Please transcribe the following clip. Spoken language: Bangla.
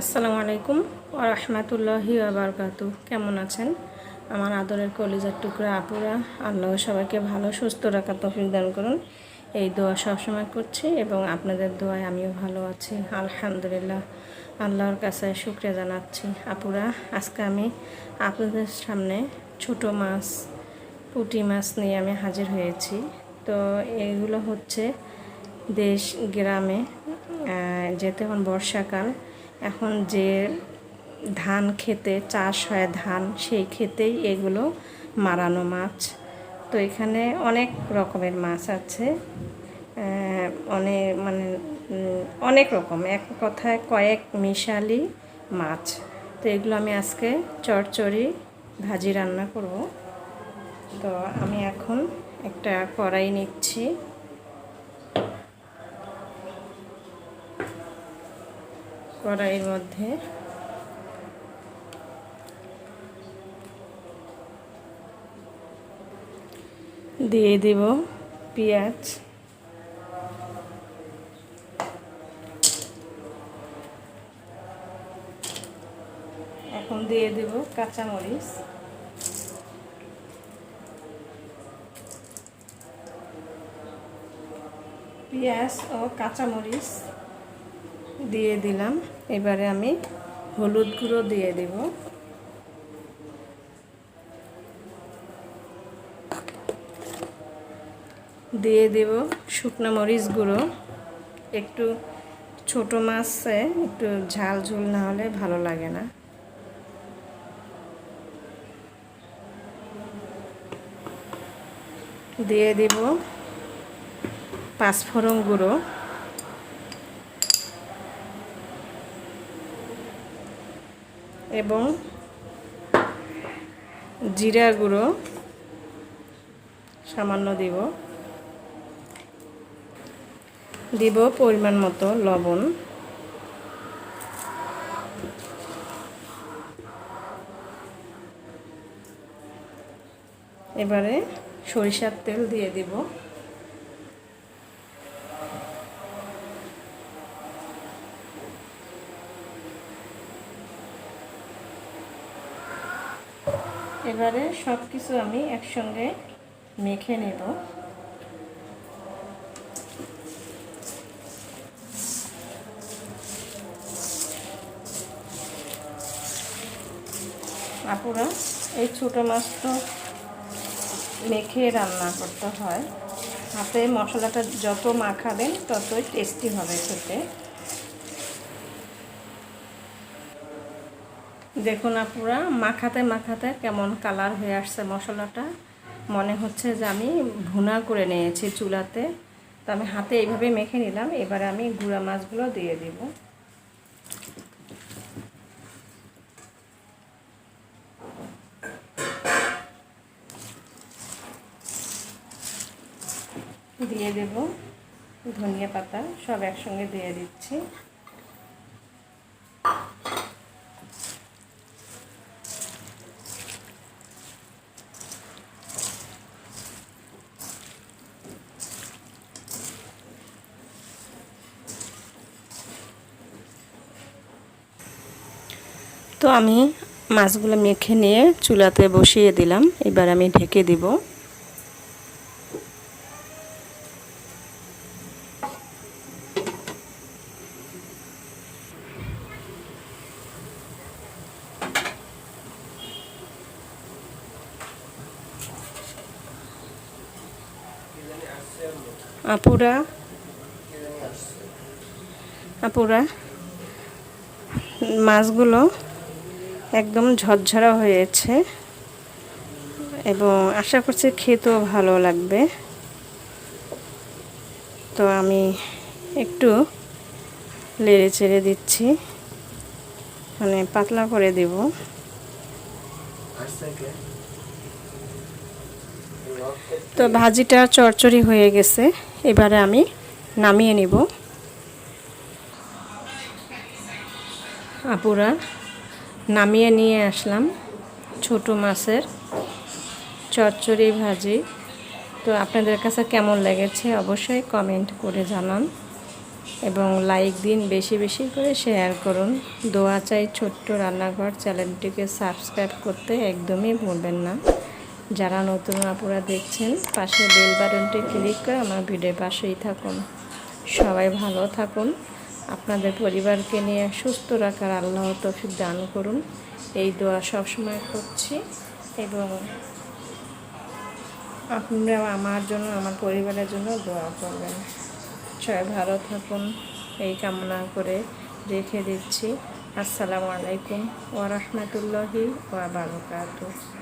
আসসালামু আলাইকুম ওয়া রাহমাতুল্লাহি ওয়া বারাকাতুহু। কেমন আছেন আমার আদরের কলিজার টুকরা আপুরা? আল্লাহ সবাইকে ভালো সুস্থ রাখার তৌফিক দান করুন, এই দোয়া সবসময় করছি এবং আপনাদের দোয়ায় আমিও ভালো আছি আলহামদুলিল্লাহ। আল্লাহর কাছে শুকরিয়া জানাচ্ছি। আপুরা, আজকে আমি আপনাদের সামনে ছোট মাছ, পুঁটি মাছ নিয়ে আমি হাজির হয়েছি। তো এগুলো হচ্ছে দেশ গ্রামে, যেহেতু এখন বর্ষাকাল, এখন যে ধান খেতে চাষ হয় ধান, সেই খেতেই এগুলো মারানো মাছ। তো এখানে অনেক রকমের মাছ আছে, অনেক রকম, এক কথায় কয়েক মিশালি মাছ। তো এগুলো আমি আজকে চচ্চড়ি ভাজি রান্না করব। তো আমি এখন একটা কড়াই নিচ্ছি, কড়াইয়ের মধ্যে দিয়ে দেব পেঁয়াজ, এখন দিয়ে দেব কাঁচামরিচ, পেঁয়াজ ও কাঁচামরিচ দিয়ে দিলাম। এবারে আমি হলুদ গুঁড়ো দিয়ে দেব, দিয়ে দেব শুকনো মরিচ গুঁড়ো। একটু ছোট মাছে একটু ঝাল ঝোল না হলে ভালো লাগে না। দিয়ে দেব পাঁচফোড়ন গুঁড়ো, এবং জিরা গুঁড়ো সামান্য দিব পরিমাণ মতো লবণ। এবারে সরিষার তেল দিয়ে দিব, এবারে সব কিছু আমি একসঙ্গে মেখে নেব। আপুরা, এই ছোটো মাছ তো মেখে রান্না করতে হয়, হাতে মশলাটা যত মাখাবেন ততই টেস্টি হবে খেতে। দেখুন আপুরা, মাখাতে মাখাতে কেমন কালার হয়ে আসছে মশলাটা, মনে হচ্ছে যে আমি ভুনা করে নিয়েছি চুলাতে। তো আমি হাতে এইভাবে মেখে নিলাম। এবারে আমি গুঁড়া মাছগুলো দিয়ে দিব। দিয়ে দেব ধনিয়া পাতা, সব একসঙ্গে দিয়ে দিচ্ছি। তো আমি মাছগুলো মেখে নিয়ে চুলাতে বসিয়ে দিলাম। এবার আমি ঢেকে দিব। আপুরা মাছগুলো একদম ঝরঝরা হয়েছে এবং আশা করছি খেতেও ভালো লাগবে। তো আমি একটু নেড়ে চেড়ে দিচ্ছি, মানে পাতলা করে দেব। তো ভাজিটা চড়চড়ি হয়ে গেছে, এবারে আমি নামিয়ে নিব। আপুরা, নামিয়ে নিয়ে আসলাম ছোট মাছের চচ্চড়ি ভাজি। তো আপনাদের কাছে কেমন লেগেছে অবশ্যই কমেন্ট করে জানান। এবং লাইক দিন, বেশি বেশি করে শেয়ার করুন। দোয়া চাই ছোট্ট রান্নাঘর চ্যানেলটিকে সাবস্ক্রাইব করতে একদমই ভুলবেন না। যারা নতুন আপুরা দেখছেন, পাশে বেল বাটনটি ক্লিক করে আমার ভিডিওর পাশেই থাকুন। সবাই ভালো থাকুন, আপনাদের পরিবারকে নিয়ে সুস্থ রাখার আল্লাহ তৌফিক দান করুন, এই দোয়া সবসময় করছি। এবং আপনারা আমার জন্য, আমার পরিবারের জন্য দোয়া করবেন। সবাই ভালো থাকুন এই কামনা করে রেখে দিচ্ছি। আসসালামু আলাইকুম ওয়া রাহমাতুল্লাহি ওয়া বারাকাতুহু।